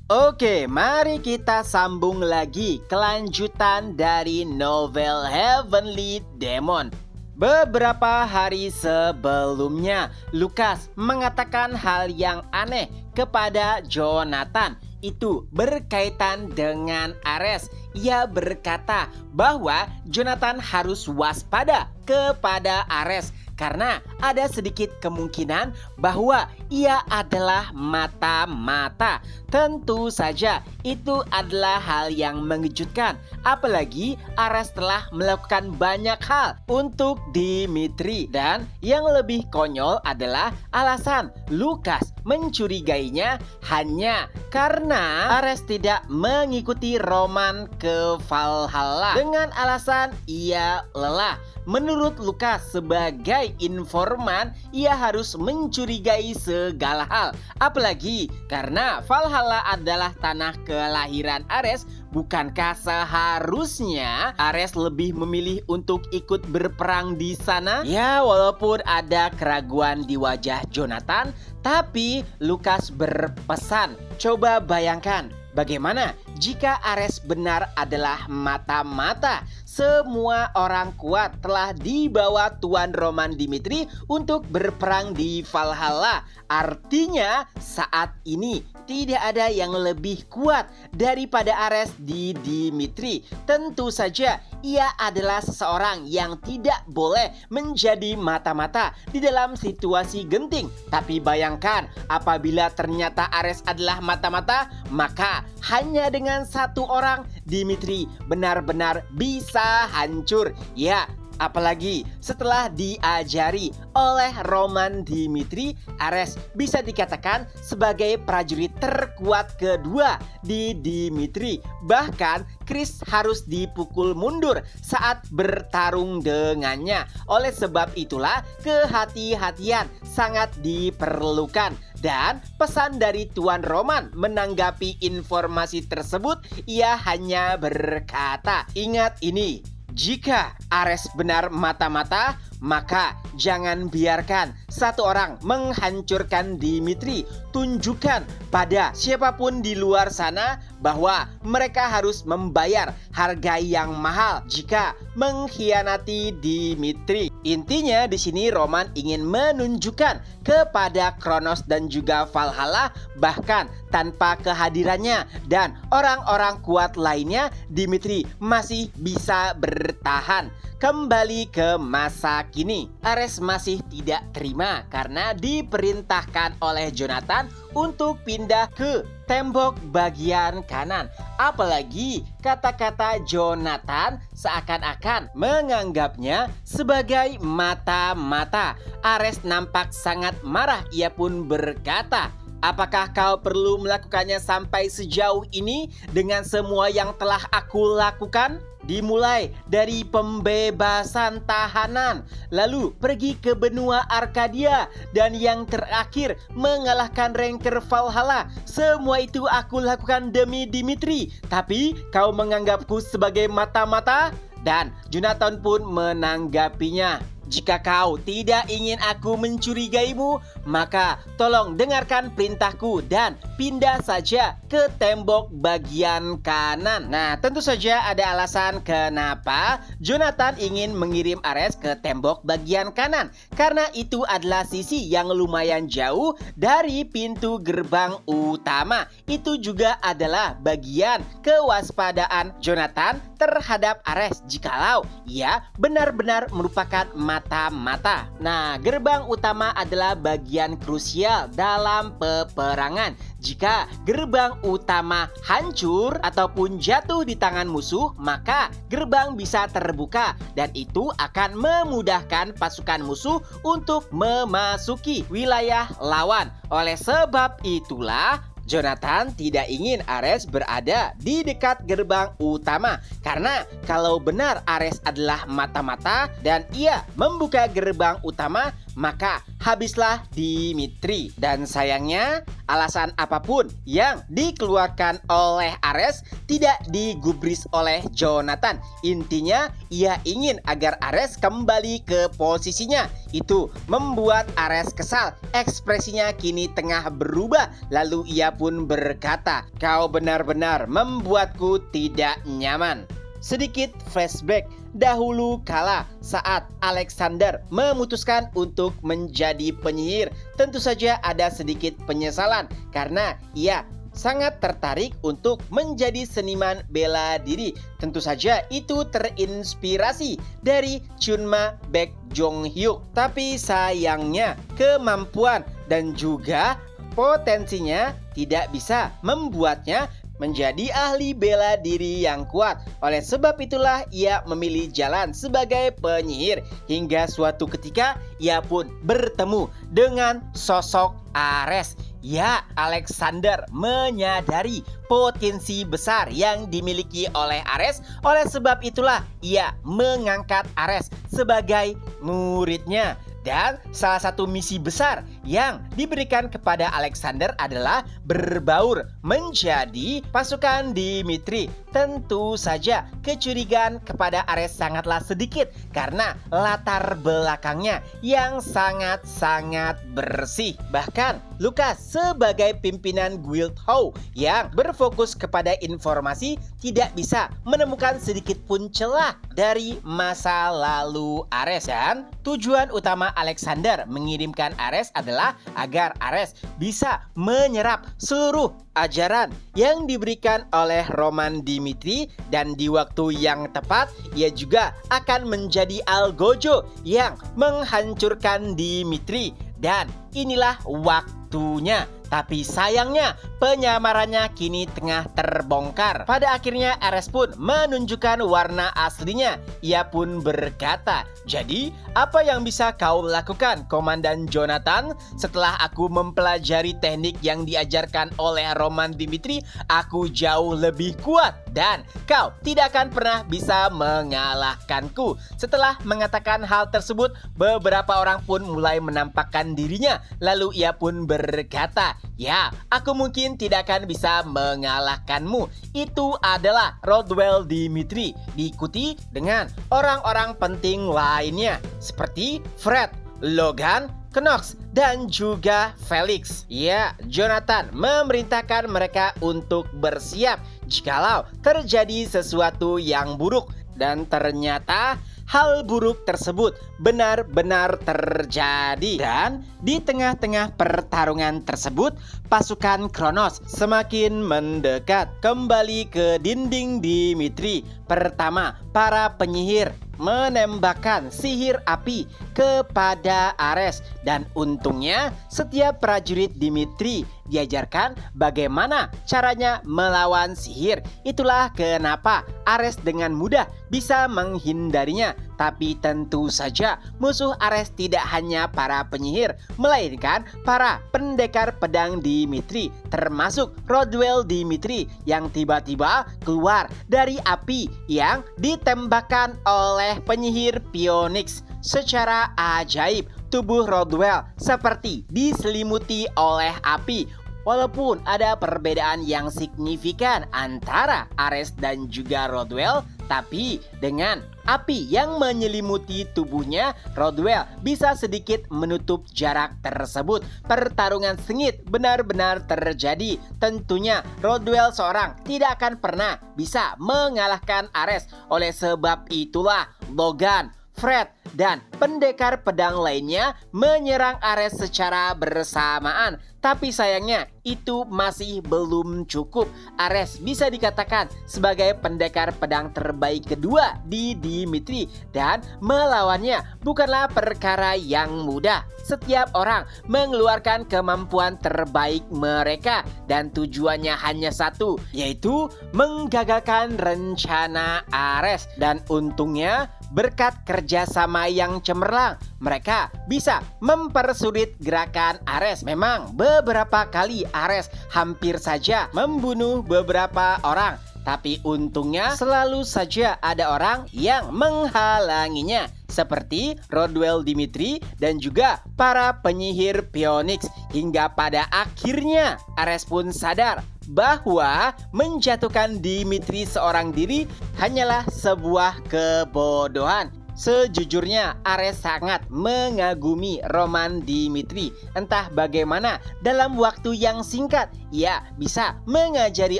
Oke, mari kita sambung lagi kelanjutan dari novel Heavenly Demon. Beberapa hari sebelumnya, Lukas mengatakan hal yang aneh kepada Jonathan. Itu berkaitan dengan Ares. Ia berkata bahwa Jonathan harus waspada kepada Ares karena ada sedikit kemungkinan bahwa ia adalah mata-mata. Tentu saja itu adalah hal yang mengejutkan. Apalagi Ares telah melakukan banyak hal untuk Dimitri. Dan yang lebih konyol adalah alasan Lukas mencurigainya hanya karena Ares tidak mengikuti Roman ke Valhalla dengan alasan ia lelah. Menurut Lukas, sebagai informan, ia harus mencurigai segala hal. Apalagi karena Valhalla adalah tanah kelahiran Ares. Bukankah seharusnya Ares lebih memilih untuk ikut berperang di sana? Ya, walaupun ada keraguan di wajah Jonathan, tapi Lukas berpesan, coba bayangkan bagaimana jika Ares benar adalah mata-mata. Semua orang kuat telah dibawa Tuan Roman Dimitri untuk berperang di Valhalla. Artinya saat ini tidak ada yang lebih kuat daripada Ares di Dimitri. Tentu saja ia adalah seseorang yang tidak boleh menjadi mata-mata di dalam situasi genting. Tapi bayangkan apabila ternyata Ares adalah mata-mata, maka hanya dengan satu orang Dimitri benar-benar bisa hancur. Ya, apalagi setelah diajari oleh Roman Dimitri, Ares bisa dikatakan sebagai prajurit terkuat kedua di Dimitri. Bahkan Chris harus dipukul mundur saat bertarung dengannya. Oleh sebab itulah kehati-hatian sangat diperlukan. Dan pesan dari Tuan Roman menanggapi informasi tersebut, ia hanya berkata, ingat ini, jika Ares benar mata-mata, maka jangan biarkan satu orang menghancurkan Dimitri. Tunjukkan pada siapapun di luar sana bahwa mereka harus membayar harga yang mahal jika mengkhianati Dimitri. Intinya di sini Roman ingin menunjukkan kepada Kronos dan juga Valhalla, bahkan tanpa kehadirannya dan orang-orang kuat lainnya, Dimitri masih bisa bertahan. Kembali ke masa kini, Ares masih tidak terima karena diperintahkan oleh Jonathan untuk pindah ke tembok bagian kanan. Apalagi kata-kata Jonathan seakan-akan menganggapnya sebagai mata-mata. Ares nampak sangat marah. Ia pun berkata, apakah kau perlu melakukannya sampai sejauh ini dengan semua yang telah aku lakukan? Dimulai dari pembebasan tahanan, lalu pergi ke benua Arkadia, dan yang terakhir mengalahkan Ranger Valhalla. Semua itu aku lakukan demi Dimitri, tapi kau menganggapku sebagai mata-mata? Dan Jonathan pun menanggapinya, jika kau tidak ingin aku mencurigaimu, maka tolong dengarkan perintahku dan pindah saja ke tembok bagian kanan. Nah, tentu saja ada alasan kenapa Jonathan ingin mengirim Ares ke tembok bagian kanan. Karena itu adalah sisi yang lumayan jauh dari pintu gerbang utama. Itu juga adalah bagian kewaspadaan Jonathan terhadap Ares jikalau ia benar-benar merupakan mata-mata. Nah, gerbang utama adalah bagian krusial dalam peperangan. Jika gerbang utama hancur ataupun jatuh di tangan musuh, maka gerbang bisa terbuka dan itu akan memudahkan pasukan musuh untuk memasuki wilayah lawan. Oleh sebab itulah Jonathan tidak ingin Ares berada di dekat gerbang utama. Karena kalau benar Ares adalah mata-mata dan ia membuka gerbang utama, maka habislah Dimitri. Dan sayangnya, alasan apapun yang dikeluarkan oleh Ares tidak digubris oleh Jonathan. Intinya, ia ingin agar Ares kembali ke posisinya. Itu membuat Ares kesal. Ekspresinya kini tengah berubah. Lalu ia pun berkata, "Kau benar-benar membuatku tidak nyaman." Sedikit flashback dahulu kala saat Alexander memutuskan untuk menjadi penyihir. Tentu saja ada sedikit penyesalan karena ia sangat tertarik untuk menjadi seniman bela diri. Tentu saja itu terinspirasi dari Chunma Baek Jong Hyuk. Tapi sayangnya kemampuan dan juga potensinya tidak bisa membuatnya menjadi ahli bela diri yang kuat. Oleh sebab itulah ia memilih jalan sebagai penyihir. Hingga suatu ketika ia pun bertemu dengan sosok Ares. Ya, Alexander menyadari potensi besar yang dimiliki oleh Ares. Oleh sebab itulah ia mengangkat Ares sebagai muridnya. Dan salah satu misi besar yang diberikan kepada Alexander adalah berbaur menjadi pasukan Dimitri. Tentu saja kecurigaan kepada Ares sangatlah sedikit karena latar belakangnya yang sangat-sangat bersih. Bahkan Lucas sebagai pimpinan Guildhall yang berfokus kepada informasi tidak bisa menemukan sedikit pun celah dari masa lalu Ares. Dan tujuan utama Alexander mengirimkan Ares adalah agar Ares bisa menyerap seluruh ajaran yang diberikan oleh Roman Dimitri, dan di waktu yang tepat ia juga akan menjadi algojo yang menghancurkan Dimitri. Dan inilah waktunya. Tapi sayangnya penyamarannya kini tengah terbongkar. Pada akhirnya Ares pun menunjukkan warna aslinya. Ia pun berkata, "Jadi apa yang bisa kau lakukan, Komandan Jonathan? Setelah aku mempelajari teknik yang diajarkan oleh Roman Dimitri, aku jauh lebih kuat dan kau tidak akan pernah bisa mengalahkanku." Setelah mengatakan hal tersebut, beberapa orang pun mulai menampakkan dirinya. Lalu ia pun berkata, "Ya, aku mungkin tidak akan bisa mengalahkanmu." Itu adalah Rodwell Dimitri, diikuti dengan orang-orang penting lainnya seperti Fred, Logan, Knox, dan juga Felix. Ya, Jonathan memerintahkan mereka untuk bersiap jikalau terjadi sesuatu yang buruk. Dan ternyata hal buruk tersebut benar-benar terjadi. Dan di tengah-tengah pertarungan tersebut, pasukan Kronos semakin mendekat kembali ke dinding Dimitri. Pertama, para penyihir menembakkan sihir api kepada Ares, dan untungnya setiap prajurit Dimitri diajarkan bagaimana caranya melawan sihir. Itulah kenapa Ares dengan mudah bisa menghindarinya. Tapi tentu saja musuh Ares tidak hanya para penyihir, melainkan para pendekar pedang Dimitri, termasuk Rodwell Dimitri yang tiba-tiba keluar dari api yang ditembakkan oleh penyihir Phoenix. Secara ajaib, tubuh Rodwell seperti diselimuti oleh api. Walaupun ada perbedaan yang signifikan antara Ares dan juga Rodwell, tapi dengan api yang menyelimuti tubuhnya, Rodwell bisa sedikit menutup jarak tersebut. Pertarungan sengit benar-benar terjadi. Tentunya Rodwell seorang tidak akan pernah bisa mengalahkan Ares. Oleh sebab itulah Logan, Fred, dan pendekar pedang lainnya menyerang Ares secara bersamaan. Tapi sayangnya itu masih belum cukup. Ares bisa dikatakan sebagai pendekar pedang terbaik kedua di Dimitri, dan melawannya bukanlah perkara yang mudah. Setiap orang mengeluarkan kemampuan terbaik mereka, dan tujuannya hanya satu, yaitu menggagalkan rencana Ares. Dan untungnya berkat kerjasama yang cemerlang, mereka bisa mempersulit gerakan Ares. Memang beberapa kali Ares hampir saja membunuh beberapa orang, Tapi untungnya selalu saja ada orang yang menghalanginya, seperti Rodwell Dimitri dan juga para penyihir Phoenix. Hingga pada akhirnya Ares pun sadar bahwa menjatuhkan Dimitri seorang diri hanyalah sebuah kebodohan. Sejujurnya Ares sangat mengagumi Roman Dimitri. Entah bagaimana dalam waktu yang singkat ia bisa mengajari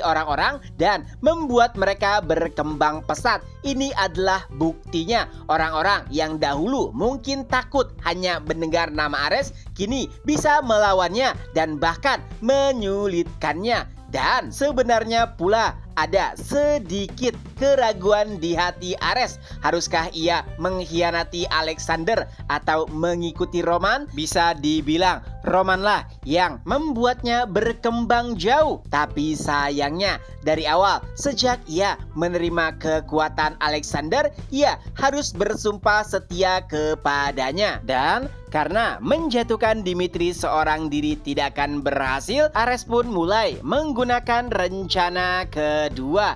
orang-orang dan membuat mereka berkembang pesat. Ini adalah buktinya. Orang-orang yang dahulu mungkin takut hanya mendengar nama Ares kini bisa melawannya dan bahkan menyulitkannya. Dan sebenarnya pula ada sedikit keraguan di hati Ares. Haruskah ia mengkhianati Alexander atau mengikuti Roman? Bisa dibilang Romanlah yang membuatnya berkembang jauh. Tapi sayangnya dari awal sejak ia menerima kekuatan Alexander, ia harus bersumpah setia kepadanya. Dan karena menjatuhkan Dimitri seorang diri tidak akan berhasil, Ares pun mulai menggunakan rencana kedua.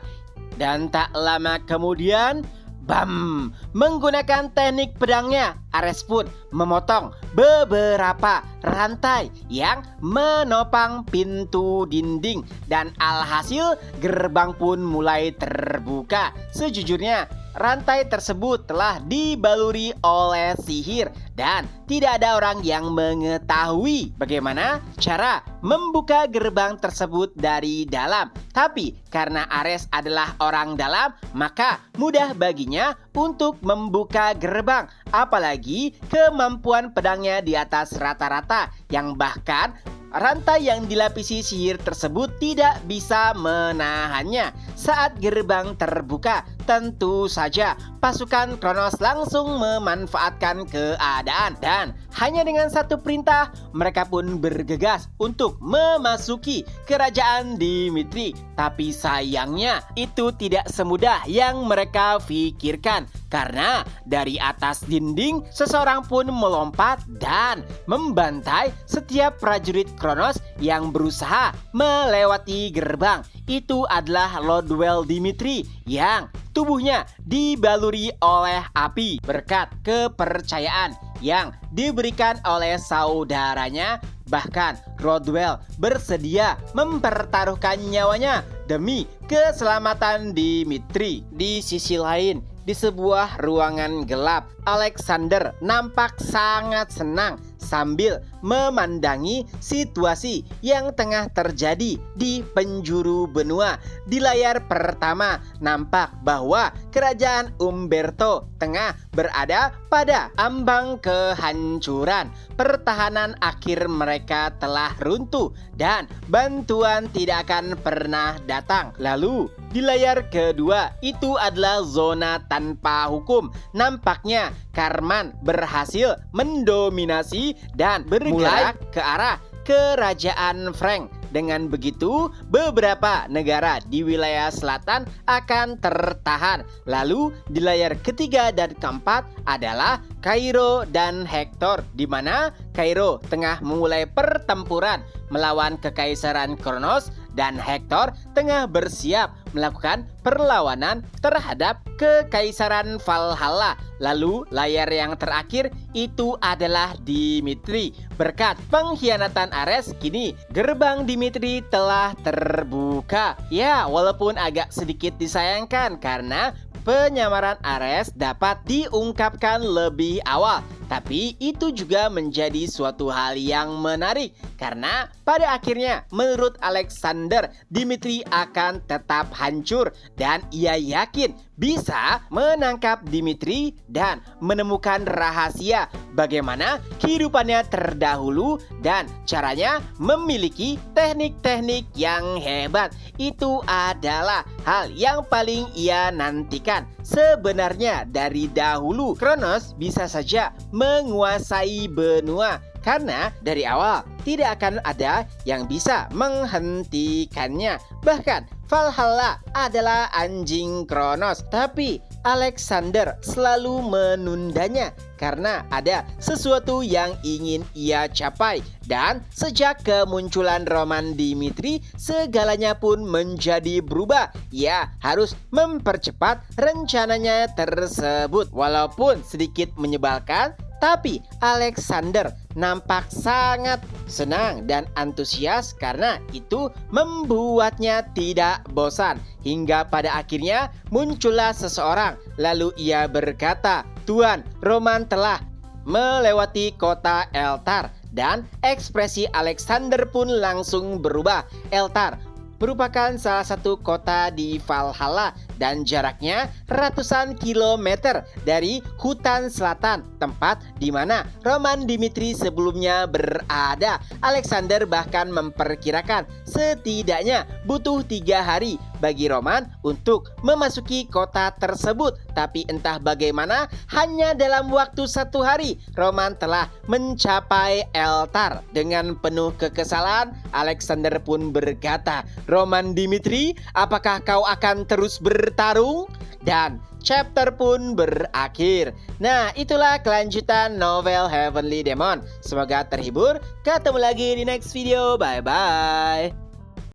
Dan tak lama kemudian, bam! Menggunakan teknik pedangnya, Ares pun memotong beberapa rantai yang menopang pintu dinding. Dan alhasil gerbang pun mulai terbuka. Sejujurnya rantai tersebut telah dibaluri oleh sihir dan tidak ada orang yang mengetahui bagaimana cara membuka gerbang tersebut dari dalam. Tapi karena Ares adalah orang dalam, maka mudah baginya untuk membuka gerbang. Apalagi kemampuan pedangnya di atas rata-rata, yang bahkan rantai yang dilapisi sihir tersebut tidak bisa menahannya. Saat gerbang terbuka, tentu saja pasukan Kronos langsung memanfaatkan keadaan. Dan hanya dengan satu perintah, mereka pun bergegas untuk memasuki kerajaan Dimitri. Tapi sayangnya itu tidak semudah yang mereka pikirkan. Karena dari atas dinding seseorang pun melompat dan membantai setiap prajurit Kronos yang berusaha melewati gerbang. Itu adalah Rodwell Dimitri yang tubuhnya dibaluri oleh api berkat kepercayaan yang diberikan oleh saudaranya. Bahkan Rodwell bersedia mempertaruhkan nyawanya demi keselamatan Dimitri. Di sisi lain, di sebuah ruangan gelap, Alexander nampak sangat senang sambil memandangi situasi yang tengah terjadi di penjuru benua. Di layar pertama nampak bahwa kerajaan Umberto tengah berada pada ambang kehancuran. Pertahanan akhir mereka telah runtuh dan bantuan tidak akan pernah datang. Lalu di layar kedua itu adalah zona tanpa hukum. Nampaknya Karman berhasil mendominasi dan bergerak ke arah kerajaan Frank. Dengan begitu, beberapa negara di wilayah selatan akan tertahan. Lalu di layar ketiga dan keempat adalah Kairo dan Hector, di mana Kairo tengah memulai pertempuran melawan kekaisaran Kronos dan Hector tengah bersiap melakukan perlawanan terhadap kekaisaran Valhalla. Lalu layar yang terakhir itu adalah Dimitri. Berkat pengkhianatan Ares, kini gerbang Dimitri telah terbuka. Ya, walaupun agak sedikit disayangkan karena penyamaran Ares dapat diungkapkan lebih awal. Tapi itu juga menjadi suatu hal yang menarik karena pada akhirnya menurut Alexander, Dimitri akan tetap hancur dan ia yakin bisa menangkap Dimitri dan menemukan rahasia bagaimana kehidupannya terdahulu dan caranya memiliki teknik-teknik yang hebat. Itu adalah hal yang paling ia nantikan. Sebenarnya dari dahulu Kronos bisa saja menguasai benua karena dari awal tidak akan ada yang bisa menghentikannya. Bahkan Valhalla adalah anjing Kronos. Tapi Alexander selalu menundanya karena ada sesuatu yang ingin ia capai. Dan sejak kemunculan Roman Dimitri, segalanya pun menjadi berubah. Ia harus mempercepat rencananya tersebut. Walaupun sedikit menyebalkan, tapi Alexander nampak sangat senang dan antusias karena itu membuatnya tidak bosan. Hingga pada akhirnya muncullah seseorang. Lalu ia berkata, "Tuan, Roman telah melewati kota Eltar." Dan ekspresi Alexander pun langsung berubah. Eltar merupakan salah satu kota di Valhalla dan jaraknya ratusan kilometer dari hutan selatan, tempat di mana Roman Dimitri sebelumnya berada. Alexander bahkan memperkirakan setidaknya butuh 3 hari bagi Roman untuk memasuki kota tersebut. Tapi entah bagaimana, hanya dalam waktu 1 hari Roman telah mencapai Eltar. Dengan penuh kekesalan, Alexander pun berkata, "Roman Dimitri, apakah kau akan terus bertarung?" Dan chapter pun berakhir. Nah, itulah kelanjutan novel Heavenly Demon. Semoga terhibur. Ketemu lagi di next video. Bye-bye.